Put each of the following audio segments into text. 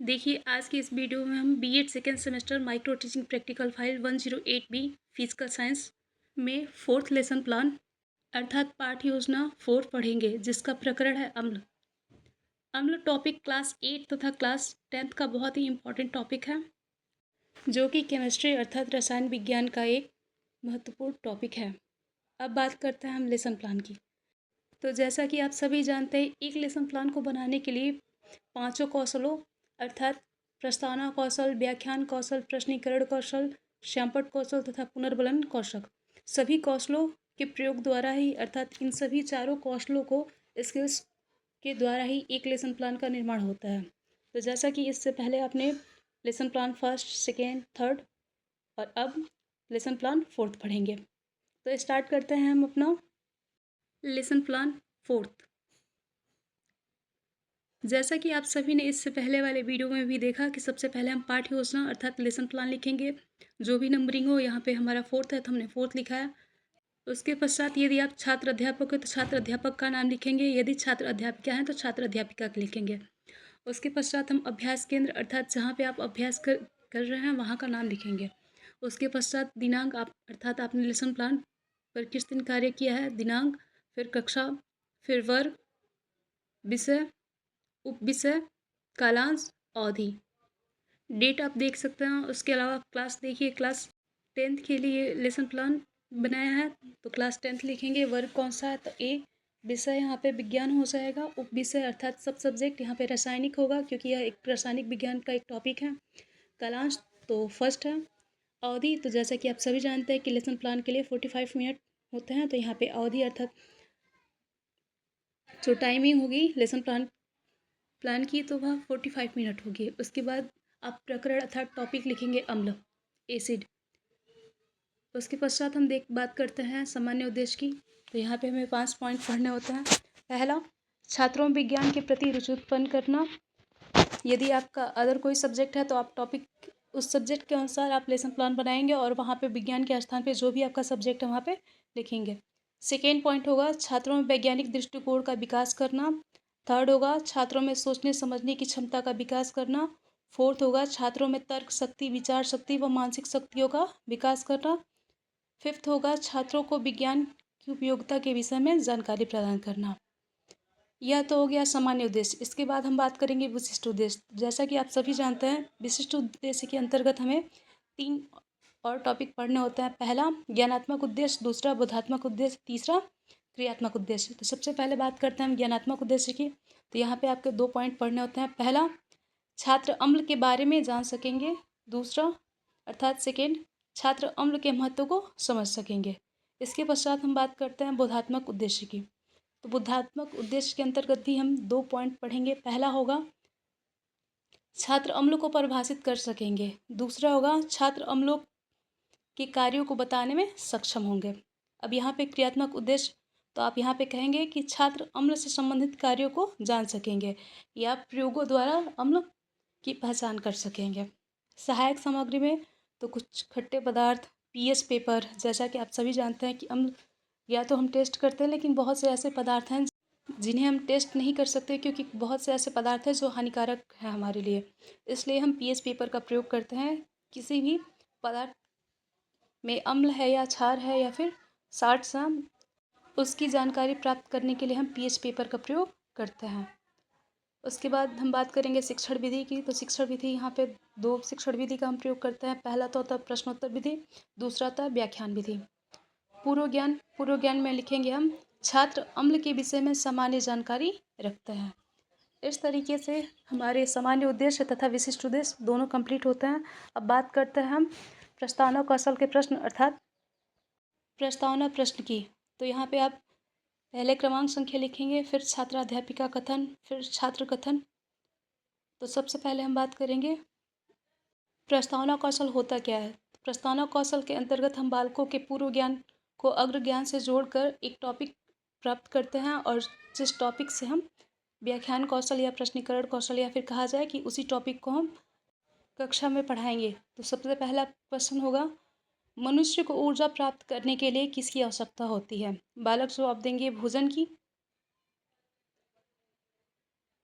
देखिए आज की इस वीडियो में हम BEd second semester micro teaching practical file 108B physical science में फोर्थ लेसन प्लान अर्थात पाठ योजना 4 पढ़ेंगे, जिसका प्रकरण है अम्ल। अम्ल टॉपिक क्लास 8 तथा क्लास 10th का बहुत ही इम्पोर्टेंट टॉपिक है, जो कि केमिस्ट्री अर्थात रसायन विज्ञान का एक महत्वपूर्ण टॉपिक है। अब बात करते हैं हम लेसन प्लान की। तो जैसा कि आप सभी जानते हैं, एक लेसन प्लान को बनाने के लिए 5 कौशलों अर्थात प्रस्तावना कौशल, व्याख्यान कौशल, प्रश्नीकरण कौशल, श्यामपट्ट कौशल तथा पुनर्बलन कौशल, सभी कौशलों के प्रयोग द्वारा ही अर्थात इन सभी चारों कौशलों को स्किल्स के द्वारा ही एक लेसन प्लान का निर्माण होता है। तो जैसा कि इससे पहले आपने lesson plan first, second, third और अब लेसन प्लान फोर्थ पढ़ेंगे। तो स्टार्ट करते हैं हम अपना लेसन प्लान फोर्थ। जैसा कि आप सभी ने इससे पहले वाले वीडियो में भी देखा कि सबसे पहले हम पाठ योजना अर्थात लेसन प्लान लिखेंगे, जो भी नंबरिंग हो। यहाँ पे हमारा फोर्थ है तो हमने फोर्थ लिखा है। उसके पश्चात यदि आप छात्र अध्यापक हो तो छात्र अध्यापक का नाम लिखेंगे, यदि छात्र अध्यापिका हैं तो छात्र अध्यापिका का लिखेंगे। उसके पश्चात हम अभ्यास केंद्र अर्थात जहाँ पे आप अभ्यास कर रहे हैं वहाँ का नाम लिखेंगे। उसके पश्चात दिनांक आप अर्थात आपने लेसन प्लान पर किस दिन कार्य किया है, दिनांक, फिर कक्षा, फिर वर्ग, विषय, उप विषय, कालांश, अवधि, डेट आप देख सकते हैं। उसके अलावा क्लास देखिए, क्लास 10th के लिए लेसन प्लान बनाया है तो क्लास 10th लिखेंगे। वर्ग कौन सा है तो ए, विषय यहाँ पे विज्ञान हो जाएगा, उप विषय अर्थात सब सब्जेक्ट यहाँ पे रासायनिक होगा क्योंकि यह एक रासायनिक विज्ञान का एक टॉपिक है। कालांश तो फर्स्ट है। अवधि तो जैसा कि आप सभी जानते हैं कि लेसन प्लान के लिए 45 मिनट होते हैं, तो यहाँ पे अवधि अर्थात जो टाइमिंग होगी लेसन प्लान की तो वह 45 मिनट होगी। उसके बाद आप प्रकरण अर्थात टॉपिक लिखेंगे अम्ल, एसिड। उसके पश्चात हम बात करते हैं सामान्य उद्देश्य की। तो यहाँ पे हमें 5 पॉइंट पढ़ने होते हैं। पहला, छात्रों में विज्ञान के प्रति रुचि उत्पन्न करना। यदि आपका अदर कोई सब्जेक्ट है तो आप टॉपिक उस सब्जेक्ट के अनुसार आप लेसन प्लान बनाएंगे और वहाँ पे विज्ञान के स्थान पे जो भी आपका सब्जेक्ट है वहाँ पे लिखेंगे। सेकेंड पॉइंट होगा छात्रों में वैज्ञानिक दृष्टिकोण का विकास करना। थर्ड होगा छात्रों में सोचने समझने की क्षमता का विकास करना। फोर्थ होगा छात्रों में तर्क शक्ति, विचार शक्ति व मानसिक शक्तियों का विकास करना। फिफ्थ होगा छात्रों को विज्ञान की उपयोगिता के विषय में जानकारी प्रदान करना। यह तो हो गया सामान्य उद्देश्य। इसके बाद हम बात करेंगे विशिष्ट उद्देश्य। जैसा कि आप सभी जानते हैं, विशिष्ट उद्देश्य के अंतर्गत हमें 3 और टॉपिक पढ़ने होते हैं। पहला ज्ञानात्मक उद्देश्य, दूसरा बोधात्मक उद्देश्य, तीसरा क्रियात्मक उद्देश्य। तो सबसे पहले बात करते हैं हम ज्ञानात्मक उद्देश्य की। तो यहाँ पे आपके 2 पॉइंट पढ़ने होते हैं। पहला, छात्र अम्ल के बारे में जान सकेंगे। दूसरा अर्थात सेकेंड, छात्र अम्ल के महत्व को समझ सकेंगे। इसके पश्चात हम बात करते हैं बोधात्मक उद्देश्य की। तो बोधात्मक उद्देश्य के अंतर्गत भी हम 2 पॉइंट पढ़ेंगे। पहला होगा छात्र अम्ल को परिभाषित कर सकेंगे। दूसरा होगा छात्र अम्लों के कार्यों को बताने में सक्षम होंगे। अब यहाँ पे क्रियात्मक उद्देश्य, तो आप यहाँ पे कहेंगे कि छात्र अम्ल से संबंधित कार्यों को जान सकेंगे या प्रयोगों द्वारा अम्ल की पहचान कर सकेंगे। सहायक सामग्री में तो कुछ खट्टे पदार्थ, पीएच पेपर, जैसा कि आप सभी जानते हैं कि अम्ल या तो हम टेस्ट करते हैं, लेकिन बहुत से ऐसे पदार्थ हैं जिन्हें हम टेस्ट नहीं कर सकते क्योंकि बहुत से ऐसे पदार्थ हैं जो हानिकारक है हमारे लिए। इसलिए हम पीएच पेपर का प्रयोग करते हैं। किसी भी पदार्थ में अम्ल है या क्षार है या फिर साल्ट, उसकी जानकारी प्राप्त करने के लिए हम पीएच पेपर का प्रयोग करते हैं। उसके बाद हम बात करेंगे शिक्षण विधि की। तो शिक्षण विधि, यहाँ पे 2 शिक्षण विधि का हम प्रयोग करते हैं। पहला तो होता है प्रश्नोत्तर विधि, दूसरा होता है व्याख्यान विधि। पूर्व ज्ञान में लिखेंगे हम छात्र अम्ल के विषय में सामान्य जानकारी रखते हैं। इस तरीके से हमारे सामान्य उद्देश्य तथा विशिष्ट उद्देश्य दोनों कंप्लीट होते हैं। अब बात करते हैं हम प्रस्तावना कौशल के प्रश्न अर्थात प्रस्तावना प्रश्न की। तो यहाँ पे आप पहले क्रमांक संख्या लिखेंगे, फिर छात्राध्यापिका कथन, फिर छात्र कथन। तो सबसे पहले हम बात करेंगे प्रस्तावना कौशल होता क्या है। प्रस्तावना कौशल के अंतर्गत हम बालकों के पूर्व ज्ञान को अग्र ज्ञान से जोड़कर एक टॉपिक प्राप्त करते हैं और जिस टॉपिक से हम व्याख्यान कौशल या प्रश्नीकरण कौशल या फिर कहा जाए कि उसी टॉपिक को हम कक्षा में पढ़ाएंगे। तो सबसे पहला क्वेश्चन होगा मनुष्य को ऊर्जा प्राप्त करने के लिए किसकी आवश्यकता होती है। बालक जवाब देंगे भोजन की।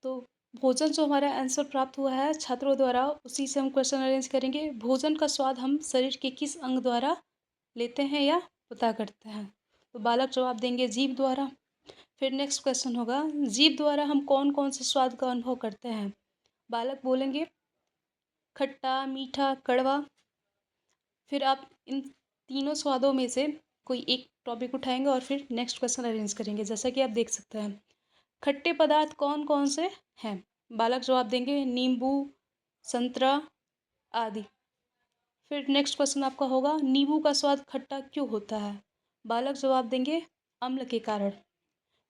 तो भोजन जो हमारा आंसर प्राप्त हुआ है छात्रों द्वारा, उसी से हम क्वेश्चन अरेंज करेंगे। भोजन का स्वाद हम शरीर के किस अंग द्वारा लेते हैं या पता करते हैं? तो बालक जवाब देंगे जीभ द्वारा। फिर नेक्स्ट क्वेश्चन होगा, जीभ द्वारा हम कौन कौन से स्वाद का अनुभव करते हैं? बालक बोलेंगे खट्टा, मीठा, कड़वा। फिर आप इन तीनों स्वादों में से कोई एक टॉपिक उठाएंगे और फिर नेक्स्ट क्वेश्चन अरेंज करेंगे। जैसा कि आप देख सकते हैं, खट्टे पदार्थ कौन कौन से हैं? बालक जवाब देंगे नींबू, संतरा आदि। फिर नेक्स्ट क्वेश्चन आपका होगा, नींबू का स्वाद खट्टा क्यों होता है? बालक जवाब देंगे अम्ल के कारण।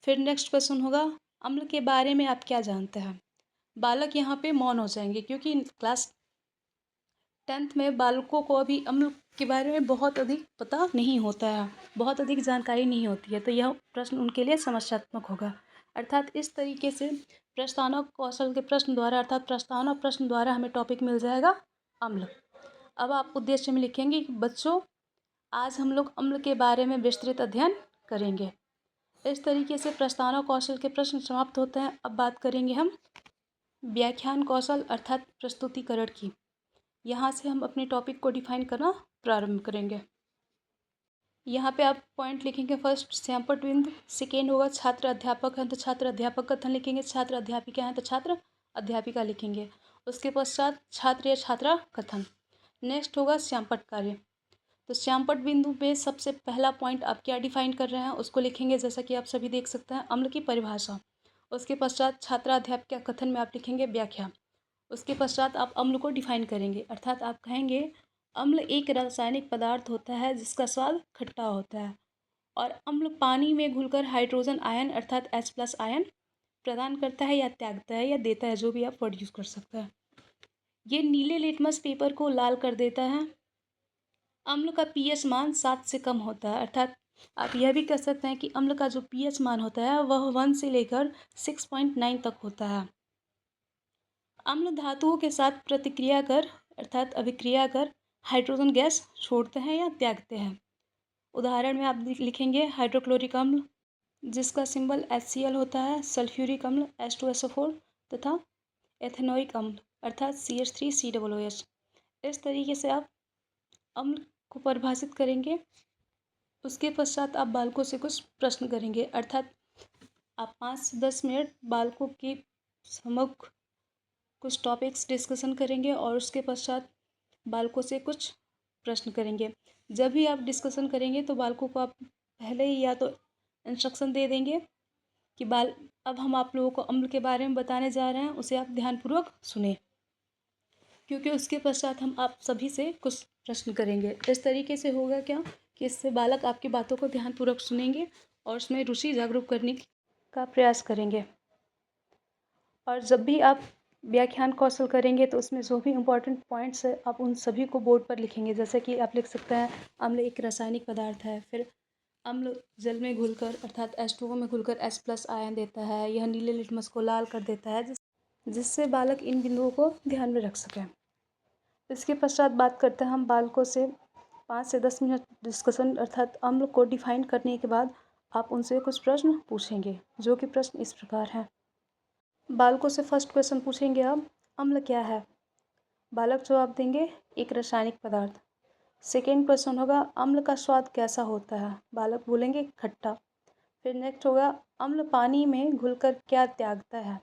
फिर नेक्स्ट क्वेश्चन होगा, अम्ल के बारे में आप क्या जानते हैं? बालक यहाँ पे मौन हो जाएंगे क्योंकि क्लास 10th में बालकों को अभी अम्ल के बारे में बहुत अधिक पता नहीं होता है, बहुत अधिक जानकारी नहीं होती है, तो यह प्रश्न उनके लिए समस्यात्मक होगा। अर्थात इस तरीके से प्रस्तावना कौशल के प्रश्न द्वारा अर्थात प्रस्तावना प्रश्न द्वारा हमें टॉपिक मिल जाएगा अम्ल। अब आप उद्देश्य में लिखेंगे कि बच्चों आज हम लोग अम्ल के बारे में विस्तृत अध्ययन करेंगे। इस तरीके से प्रस्तावना कौशल के प्रश्न समाप्त होते हैं। अब बात करेंगे हम व्याख्यान कौशल अर्थात प्रस्तुतिकरण की। यहाँ से हम अपने टॉपिक को डिफाइन करना प्रारंभ करेंगे। यहाँ पे आप पॉइंट लिखेंगे, फर्स्ट श्यामपट्ट बिंदु, सेकेंड होगा छात्र अध्यापक हैं तो छात्र अध्यापक कथन लिखेंगे, छात्र अध्यापिका हैं तो छात्र अध्यापिका लिखेंगे। उसके पश्चात छात्र या छात्रा कथन। नेक्स्ट होगा श्यामपट्ट कार्य। तो श्यामपट्ट बिंदु पे सबसे पहला पॉइंट आप क्या डिफाइन कर रहे हैं उसको लिखेंगे, जैसा कि आप सभी देख सकते हैं अम्ल की परिभाषा। उसके पश्चात छात्रा अध्यापिका कथन में आप लिखेंगे व्याख्या। उसके पश्चात आप अम्ल को डिफाइन करेंगे, अर्थात आप कहेंगे अम्ल एक रासायनिक पदार्थ होता है जिसका स्वाद खट्टा होता है और अम्ल पानी में घुलकर हाइड्रोजन आयन अर्थात H+ आयन प्रदान करता है या त्यागता है या देता है, जो भी आप वर्ड यूज़ कर सकते हैं। ये नीले लिटमस पेपर को लाल कर देता है। अम्ल का pH मान 7 से कम होता है, अर्थात आप यह भी कह सकते हैं कि अम्ल का जो pH मान होता है वह 1 से लेकर 6.9 तक होता है। अम्ल धातुओं के साथ प्रतिक्रिया कर अर्थात अभिक्रिया कर हाइड्रोजन गैस छोड़ते हैं या त्यागते हैं। उदाहरण में आप लिखेंगे हाइड्रोक्लोरिक अम्ल जिसका सिंबल HCl होता है, सल्फ्यूरिक अम्ल H2SO4 तथा एथेनोइक अम्ल अर्थात CH3COOH। इस तरीके से आप अम्ल को परिभाषित करेंगे। उसके पश्चात आप बालकों से कुछ प्रश्न करेंगे, अर्थात आप 5 से 10 मिनट बालकों के समक्ष कुछ टॉपिक्स डिस्कशन करेंगे और उसके पश्चात बालकों से कुछ प्रश्न करेंगे। जब भी आप डिस्कशन करेंगे तो बालकों को आप पहले ही या तो इंस्ट्रक्शन दे देंगे कि अब हम आप लोगों को अम्ल के बारे में बताने जा रहे हैं, उसे आप ध्यानपूर्वक सुने, क्योंकि उसके पश्चात हम आप सभी से कुछ प्रश्न करेंगे। इस तरीके से होगा क्या कि इससे बालक आपकी बातों को ध्यानपूर्वक सुनेंगे और उसमें रुचि जागरूक करने का प्रयास करेंगे। और जब भी आप व्याख्यान कौशल करेंगे तो उसमें जो भी इम्पोर्टेंट पॉइंट्स है आप उन सभी को बोर्ड पर लिखेंगे। जैसे कि आप लिख सकते हैं अम्ल एक रासायनिक पदार्थ है, फिर अम्ल जल में घुलकर अर्थात H2O में घुलकर H+ आयन देता है, यह नीले लिटमस को लाल कर देता है, जिससे बालक इन बिंदुओं को ध्यान में रख सकें। इसके पश्चात बात करते हैं हम बालकों से 5 से 10 मिनट डिस्कशन अर्थात अम्ल को डिफाइन करने के बाद आप उनसे कुछ प्रश्न पूछेंगे, जो कि प्रश्न इस प्रकार हैं। बालकों से फर्स्ट क्वेश्चन पूछेंगे आप, अम्ल क्या है? बालक जवाब देंगे एक रासायनिक पदार्थ। सेकेंड क्वेश्चन होगा, अम्ल का स्वाद कैसा होता है? बालक बोलेंगे खट्टा। फिर नेक्स्ट होगा, अम्ल पानी में घुलकर क्या त्यागता है?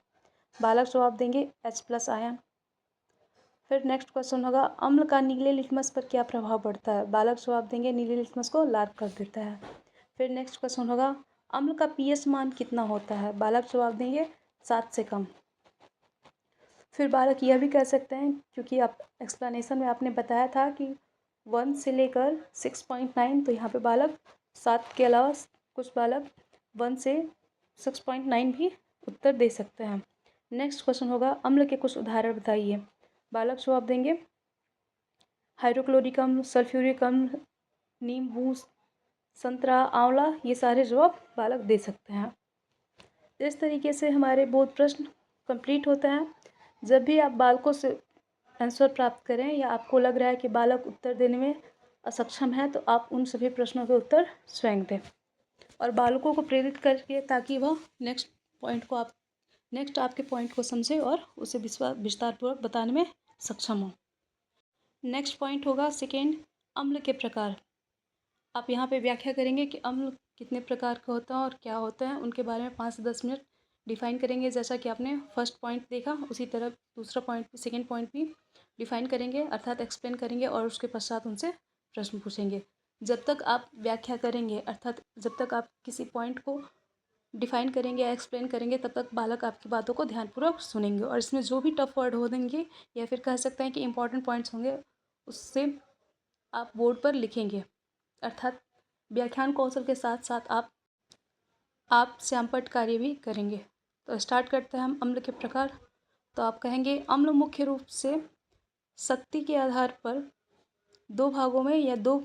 बालक जवाब देंगे H+ आयन। फिर नेक्स्ट क्वेश्चन होगा, अम्ल का नीले लिटमस पर क्या प्रभाव पड़ता है? बालक जवाब देंगे नीले लिटमस को लाल कर देता है। फिर नेक्स्ट क्वेश्चन होगा, अम्ल का pH मान कितना होता है? बालक जवाब देंगे 7 से कम। फिर बालक यह भी कह सकते हैं, क्योंकि आप एक्सप्लेनेशन में आपने बताया था कि 1 से लेकर 6.9, तो यहाँ पे बालक 7 के अलावा कुछ बालक 1 से 6.9 भी उत्तर दे सकते हैं। नेक्स्ट क्वेश्चन होगा, अम्ल के कुछ उदाहरण बताइए। बालक जवाब देंगे हाइड्रोक्लोरिक अम्ल, सल्फ्यूरिक अम्ल, नींबू, संतरा, आंवला, ये सारे जवाब बालक दे सकते हैं। इस तरीके से हमारे बोध प्रश्न कंप्लीट होते हैं। जब भी आप बालकों से आंसर प्राप्त करें या आपको लग रहा है कि बालक उत्तर देने में असक्षम है, तो आप उन सभी प्रश्नों के उत्तर स्वयं दें और बालकों को प्रेरित करके, ताकि वह नेक्स्ट पॉइंट को आप नेक्स्ट आपके पॉइंट को समझे और उसे विस्तारपूर्वक बताने में सक्षम हो। नेक्स्ट पॉइंट होगा सेकेंड, अम्ल के प्रकार। आप यहाँ पे व्याख्या करेंगे कि अम्ल कितने प्रकार का होता है और क्या होता है, उनके बारे में 5 से 10 मिनट डिफ़ाइन करेंगे। जैसा कि आपने फर्स्ट पॉइंट देखा, उसी तरह दूसरा पॉइंट भी, सेकेंड पॉइंट भी डिफ़ाइन करेंगे, अर्थात एक्सप्लेन करेंगे और उसके पश्चात उनसे प्रश्न पूछेंगे। जब तक आप व्याख्या करेंगे, अर्थात जब तक आप किसी पॉइंट को डिफ़ाइन करेंगे या एक्सप्लेन करेंगे, तब तक बालक आपकी बातों को ध्यानपूर्वक सुनेंगे और इसमें जो भी टफ वर्ड हो देंगे या फिर कह सकते हैं कि इंपॉर्टेंट पॉइंट्स होंगे, उससे आप बोर्ड पर लिखेंगे। अर्थात व्याख्यान कौशल के साथ साथ आप श्यामपट्ट कार्य भी करेंगे। तो स्टार्ट करते हैं हम अम्ल के प्रकार। तो आप कहेंगे अम्ल मुख्य रूप से शक्ति के आधार पर 2 भागों में या 2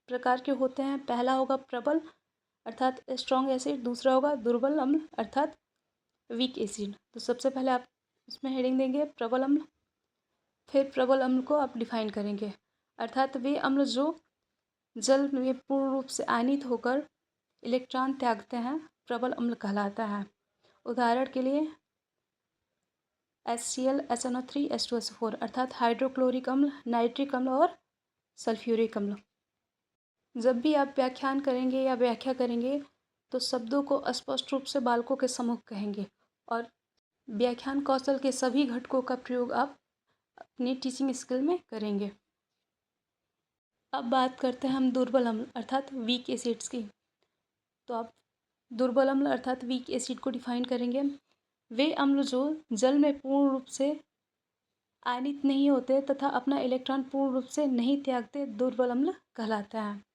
प्रकार के होते हैं। पहला होगा प्रबल अर्थात स्ट्रॉन्ग एसिड, दूसरा होगा दुर्बल अम्ल अर्थात वीक एसिड। तो सबसे पहले आप इसमें हेडिंग देंगे प्रबल अम्ल। फिर प्रबल अम्ल को आप डिफाइन करेंगे, अर्थात वे अम्ल जो जल में पूर्ण रूप से आयनित होकर इलेक्ट्रॉन त्यागते हैं, प्रबल अम्ल कहलाता है। उदाहरण के लिए HCl, HNO3, H2SO4 अर्थात हाइड्रोक्लोरिक अम्ल, नाइट्रिक अम्ल और सल्फ्यूरिक अम्ल। जब भी आप व्याख्यान करेंगे या व्याख्या करेंगे तो शब्दों को स्पष्ट रूप से बालकों के सम्मुख कहेंगे और व्याख्यान कौशल के सभी घटकों का प्रयोग आप अपनी टीचिंग स्किल में करेंगे। अब बात करते हैं हम दुर्बल अम्ल अर्थात वीक एसिड्स की। तो आप दुर्बल अम्ल अर्थात वीक एसिड को डिफाइन करेंगे। वे अम्ल जो जल में पूर्ण रूप से आयनित नहीं होते तथा अपना इलेक्ट्रॉन पूर्ण रूप से नहीं त्यागते, दुर्बल अम्ल कहलाते हैं।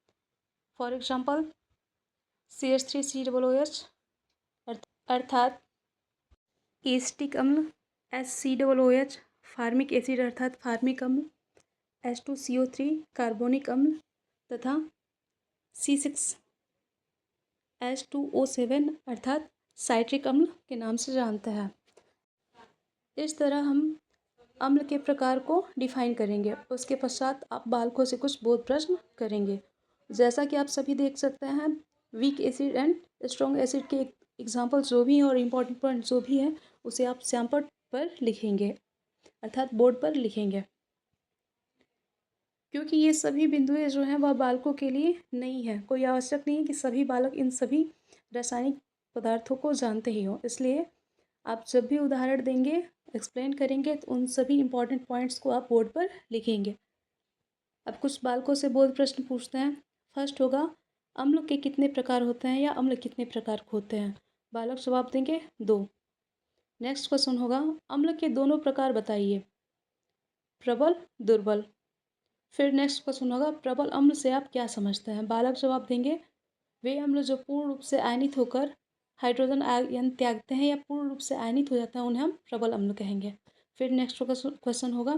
फॉर एग्जाम्पल CH3COOH अर्थात एसिटिक अम्ल, HCOOH फार्मिक एसिड अर्थात फार्मिक अम्ल, H2CO3 कार्बोनिक अम्ल तथा C6H2O7 अर्थात साइट्रिक अम्ल के नाम से जानते हैं। इस तरह हम अम्ल के प्रकार को डिफाइन करेंगे। उसके पश्चात आप बालकों से कुछ बोध प्रश्न करेंगे। जैसा कि आप सभी देख सकते हैं, weak acid and strong acid के एग्जाम्पल जो भी हैं और इम्पोर्टेंट पॉइंट जो भी हैं, उसे आप श्यामपट्ट पर लिखेंगे अर्थात बोर्ड पर लिखेंगे, क्योंकि ये सभी बिंदुएं जो हैं वह बालकों के लिए नहीं है। कोई आवश्यक नहीं है कि सभी बालक इन सभी रासायनिक पदार्थों को जानते ही हों। इसलिए आप जब भी उदाहरण देंगे, एक्सप्लेन करेंगे, तो उन सभी इंपॉर्टेंट पॉइंट्स को आप बोर्ड पर लिखेंगे। अब कुछ बालकों से बोध प्रश्न पूछते हैं। फर्स्ट होगा अम्ल के कितने प्रकार होते हैं या अम्ल कितने प्रकार के होते हैं। बालक जवाब देंगे 2। नेक्स्ट क्वेश्चन होगा अम्ल के दोनों प्रकार बताइए, प्रबल दुर्बल। फिर नेक्स्ट क्वेश्चन होगा प्रबल अम्ल से आप क्या समझते हैं। बालक जवाब देंगे वे अम्ल जो पूर्ण रूप से आयनित होकर हाइड्रोजन आयन त्यागते हैं या पूर्ण रूप से आयनित हो जाते हैं, उन्हें हम प्रबल अम्ल कहेंगे। फिर नेक्स्ट क्वेश्चन होगा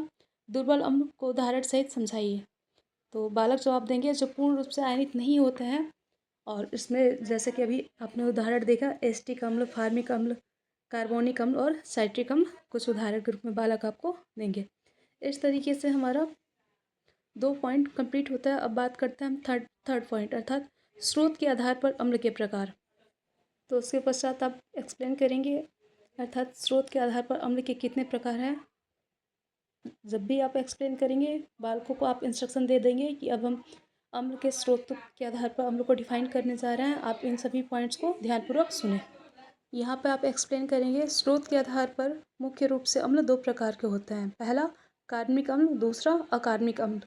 दुर्बल अम्ल को उदाहरण सहित समझाइए। तो बालक जवाब देंगे जो पूर्ण रूप से आयनित नहीं होते हैं, और इसमें जैसे कि अभी आपने उदाहरण देखा एसिटिक अम्ल, फार्मिक अम्ल, कार्बोनिक अम्ल और साइट्रिक अम्ल, कुछ उदाहरण के रूप में बालक आपको देंगे। इस तरीके से हमारा 2 पॉइंट कंप्लीट होता है। अब बात करते हैं हम थर्ड पॉइंट अर्थात स्रोत के आधार पर अम्ल के प्रकार। तो उसके पश्चात आप एक्सप्लेन करेंगे अर्थात स्रोत के आधार पर अम्ल के कितने प्रकार हैं। जब भी आप एक्सप्लेन करेंगे, बालकों को आप इंस्ट्रक्शन दे देंगे कि अब हम अम्ल के स्रोत के आधार पर अम्ल को डिफाइन करने जा रहे हैं, आप इन सभी पॉइंट्स को ध्यानपूर्वक सुनें। यहाँ पे आप एक्सप्लेन करेंगे स्रोत के आधार पर मुख्य रूप से अम्ल 2 प्रकार के होते हैं। पहला कार्बनिक अम्ल, दूसरा अकार्बनिक अम्ल।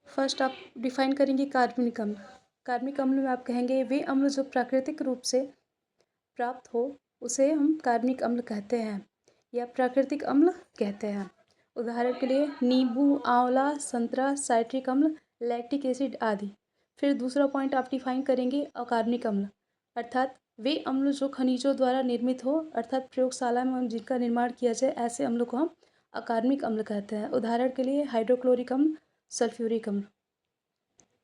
फर्स्ट आप डिफाइन करेंगे कार्बनिक अम्ल। कार्बनिक अम्ल में आप कहेंगे वे अम्ल जो प्राकृतिक रूप से प्राप्त हो उसे हम कार्बनिक अम्ल कहते हैं या प्राकृतिक अम्ल कहते हैं। उदाहरण के लिए नींबू, आंवला, संतरा, साइट्रिक अम्ल, लैक्टिक एसिड आदि। फिर दूसरा पॉइंट आप डिफाइन करेंगे अकार्बनिक अम्ल, अर्थात वे अम्ल जो खनिजों द्वारा निर्मित हो अर्थात प्रयोगशाला में जिनका निर्माण किया जाए, ऐसे अम्लों को हम अकार्बनिक अम्ल कहते हैं। उदाहरण के लिए हाइड्रोक्लोरिक अम्ल, सल्फ्यूरिक अम्ल।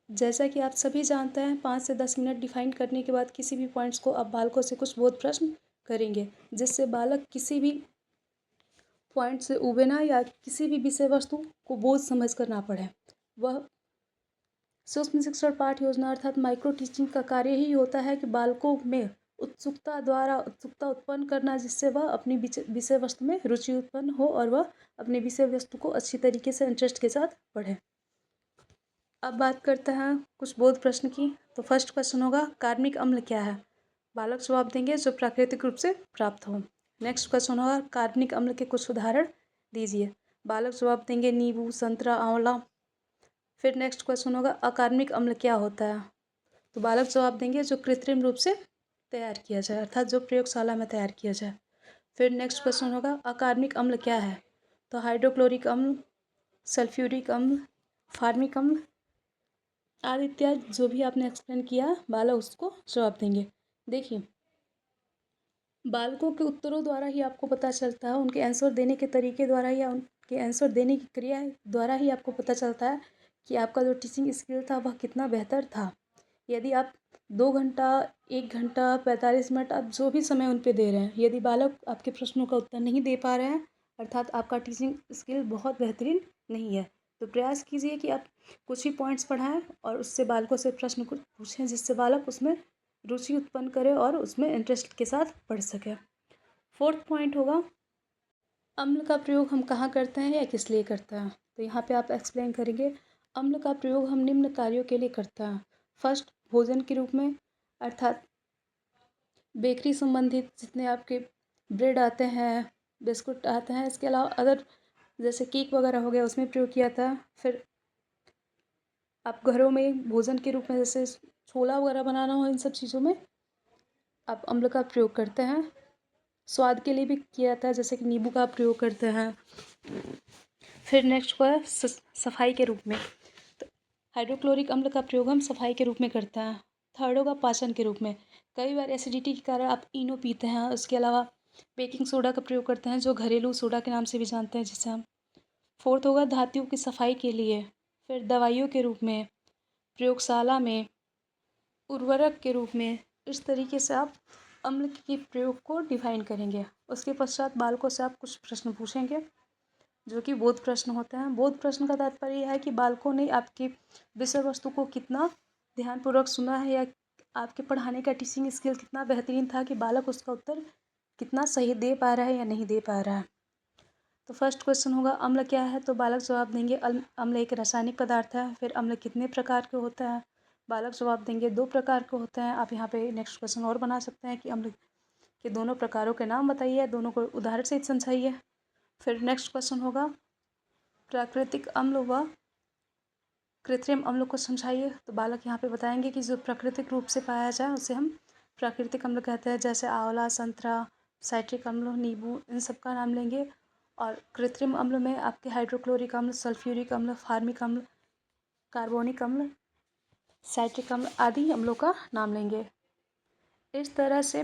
जैसा कि आप सभी जानते हैं, 5 से 10 मिनट डिफाइन करने के बाद किसी भी पॉइंट्स को आप बालकों से कुछ बोध प्रश्न करेंगे, जिससे बालक किसी भी पॉइंट से उबे ना या किसी भी विषय वस्तु को बोझ समझ कर ना पढ़े। वह सूक्ष्म शिक्षण पाठ योजना अर्थात माइक्रो टीचिंग का कार्य ही होता है कि बालकों में उत्सुकता द्वारा उत्सुकता उत्पन्न करना, जिससे वह अपनी विषय वस्तु में रुचि उत्पन्न हो और वह अपने विषय वस्तु को अच्छी तरीके से इंटरेस्ट के साथ पढ़े। अब बात करते हैं कुछ बोध प्रश्न की। तो फर्स्ट क्वेश्चन होगा, कार्बनिक अम्ल क्या है? बालक जवाब देंगे, जो प्राकृतिक रूप से प्राप्त हो। नेक्स्ट क्वेश्चन होगा, कार्बनिक अम्ल के कुछ उदाहरण दीजिए। बालक जवाब देंगे, नींबू, संतरा, आंवला। फिर नेक्स्ट क्वेश्चन होगा, अकार्बनिक अम्ल क्या होता है? तो बालक जवाब देंगे, जो कृत्रिम रूप से तैयार किया जाए, अर्थात जो प्रयोगशाला में तैयार किया जाए। फिर नेक्स्ट क्वेश्चन होगा, अकार्बनिक अम्ल क्या है? तो हाइड्रोक्लोरिक अम्ल, सल्फ्यूरिक अम्ल, फार्मिक अम्ल आदि इत्यादि जो भी आपने एक्सप्लेन किया, बालक उसको जवाब देंगे। देखिए, बालकों के उत्तरों द्वारा ही आपको पता चलता है, उनके आंसर देने के तरीके द्वारा या उनके आंसर देने की क्रिया द्वारा ही आपको पता चलता है कि आपका जो टीचिंग स्किल था वह कितना बेहतर था। यदि आप 2 घंटा, 1 घंटा, 45 मिनट आप जो भी समय उन पे दे रहे हैं, यदि बालक आपके प्रश्नों का उत्तर नहीं दे पा रहे हैं, अर्थात आपका टीचिंग स्किल बहुत बेहतरीन नहीं है। तो प्रयास कीजिए कि आप कुछ ही पॉइंट्स पढ़ाएं और उससे बालकों से प्रश्न कुछ पूछें, जिससे बालक उसमें रुचि उत्पन्न करे और उसमें इंटरेस्ट के साथ पढ़ सके। फोर्थ पॉइंट होगा, अम्ल का प्रयोग हम कहाँ करते हैं या किस लिए करते हैं? तो यहाँ पे आप एक्सप्लेन करेंगे, अम्ल का प्रयोग हम निम्न कार्यों के लिए करते हैं। फर्स्ट, भोजन के रूप में, अर्थात बेकरी संबंधित जितने आपके ब्रेड आते हैं, बिस्कुट आते हैं, इसके अलावा अदर जैसे केक वगैरह हो गया, उसमें प्रयोग किया था। फिर आप घरों में भोजन के रूप में जैसे छोला वगैरह बनाना हो, इन सब चीज़ों में आप अम्ल का प्रयोग करते हैं। स्वाद के लिए भी किया जाता है, जैसे कि नींबू का प्रयोग करते हैं। फिर नेक्स्ट को है सफाई के रूप में, तो हाइड्रोक्लोरिक अम्ल का प्रयोग हम सफाई के रूप में करते हैं। थर्ड होगा पाचन के रूप में, कई बार एसिडिटी के कारण आप इनो पीते हैं। उसके अलावा बेकिंग सोडा का प्रयोग करते हैं, जो घरेलू सोडा के नाम से भी जानते हैं, जिसे हम। फोर्थ होगा धातुओं की सफाई के लिए। फिर दवाइयों के रूप में, प्रयोगशाला में, उर्वरक के रूप में। इस तरीके से आप अम्ल के प्रयोग को डिफाइन करेंगे। उसके पश्चात बालकों से आप कुछ प्रश्न पूछेंगे, जो कि बोध प्रश्न होते हैं। बोध प्रश्न का तात्पर्य यह है कि बालकों ने आपकी विषय वस्तु को कितना ध्यानपूर्वक सुना है, या आपके पढ़ाने का टीचिंग स्किल कितना बेहतरीन था कि बालक उसका उत्तर कितना सही दे पा रहा है या नहीं दे पा रहा है। तो फर्स्ट क्वेश्चन होगा, अम्ल क्या है? तो बालक जवाब देंगे, अम्ल एक रासायनिक पदार्थ है। फिर अम्ल कितने प्रकार के होते हैं? बालक जवाब देंगे, 2 प्रकार के होते हैं। आप यहाँ पे नेक्स्ट क्वेश्चन और बना सकते हैं कि अम्ल के दोनों प्रकारों के नाम बताइए, दोनों को उदाहरण सहित समझाइए। फिर नेक्स्ट क्वेश्चन होगा, प्राकृतिक अम्ल व कृत्रिम अम्ल को समझाइए। तो बालक यहाँ पे बताएंगे कि जो प्राकृतिक रूप से पाया जाए उसे हम प्राकृतिक अम्ल कहते हैं, जैसे आंवला, संतरा, साइट्रिक अम्ल, नींबू, इन सब का नाम लेंगे। और कृत्रिम अम्ल में आपके हाइड्रोक्लोरिक अम्ल, सल्फ्यूरिक अम्ल, फार्मिक अम्ल, कार्बोनिक अम्ल, साइट्रिक अम्ल आदि अम्लों का नाम लेंगे। इस तरह से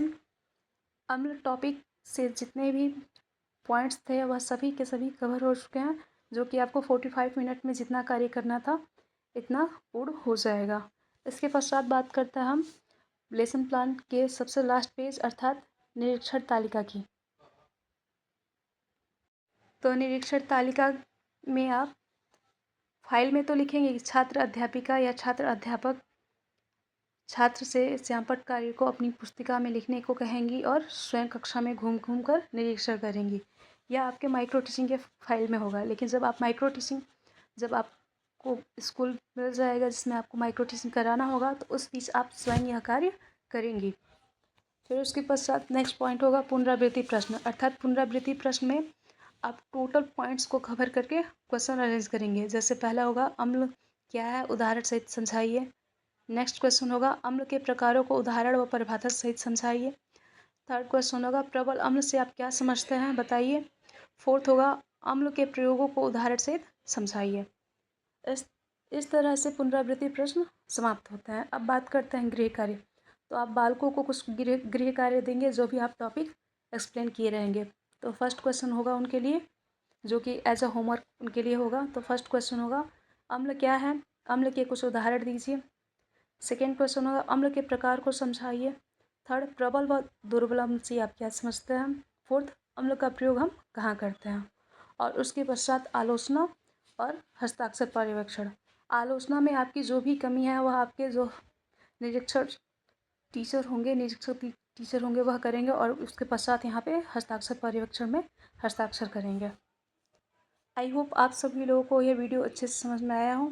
अम्ल टॉपिक से जितने भी पॉइंट्स थे वह सभी के सभी कवर हो चुके हैं, जो कि आपको 45 मिनट में जितना कार्य करना था इतना पूर्ण हो जाएगा। इसके पश्चात बात करते हैं हम लेसन प्लान के सबसे लास्ट पेज, अर्थात निरीक्षण तालिका की। तो निरीक्षण तालिका में आप फाइल में तो लिखेंगे कि छात्र अध्यापिका या छात्र अध्यापक छात्र से श्यामपट्ट कार्य को अपनी पुस्तिका में लिखने को कहेंगी और स्वयं कक्षा में घूम घूम कर निरीक्षण करेंगी। यह आपके माइक्रो टीचिंग के फाइल में होगा। लेकिन जब आपको स्कूल मिल जाएगा जिसमें आपको माइक्रो टीचिंग कराना होगा, तो उस बीच आप स्वयं यह कार्य करेंगी। फिर उसके पश्चात नेक्स्ट पॉइंट होगा पुनरावृत्ति प्रश्न, अर्थात पुनरावृत्ति प्रश्न में आप टोटल पॉइंट्स को कवर करके क्वेश्चन अरेंज करेंगे। जैसे पहला होगा, अम्ल क्या है? उदाहरण सहित समझाइए। नेक्स्ट क्वेश्चन होगा, अम्ल के प्रकारों को उदाहरण व परिभाषा सहित समझाइए। थर्ड क्वेश्चन होगा, प्रबल अम्ल से आप क्या समझते हैं, बताइए। फोर्थ होगा, अम्ल के प्रयोगों को उदाहरण सहित समझाइए। इस तरह से पुनरावृत्ति प्रश्न समाप्त होते हैं। अब बात करते हैं गृह कार्य। तो आप बालकों को कुछ गृह कार्य देंगे, जो भी आप टॉपिक एक्सप्लेन किए रहेंगे। तो फर्स्ट क्वेश्चन होगा उनके लिए, जो कि एज अ होमवर्क उनके लिए होगा। तो फर्स्ट क्वेश्चन होगा, अम्ल क्या है? अम्ल के कुछ उदाहरण दीजिए। सेकेंड क्वेश्चन होगा, अम्ल के प्रकार को समझाइए। थर्ड, प्रबल व दुर्बल अम्ल से आप क्या समझते हैं। फोर्थ, अम्ल का प्रयोग हम कहाँ करते हैं। और उसके पश्चात आलोचना और हस्ताक्षर पर्यवेक्षण। आलोचना में आपकी जो भी कमी है वह आपके जो निरीक्षक टीचर होंगे, निरीक्षक टीचर होंगे वह करेंगे और उसके पश्चात यहाँ पे हस्ताक्षर पर्यवेक्षण में हस्ताक्षर करेंगे। आई होप आप सभी लोगों को यह वीडियो अच्छे से समझ में आया हो।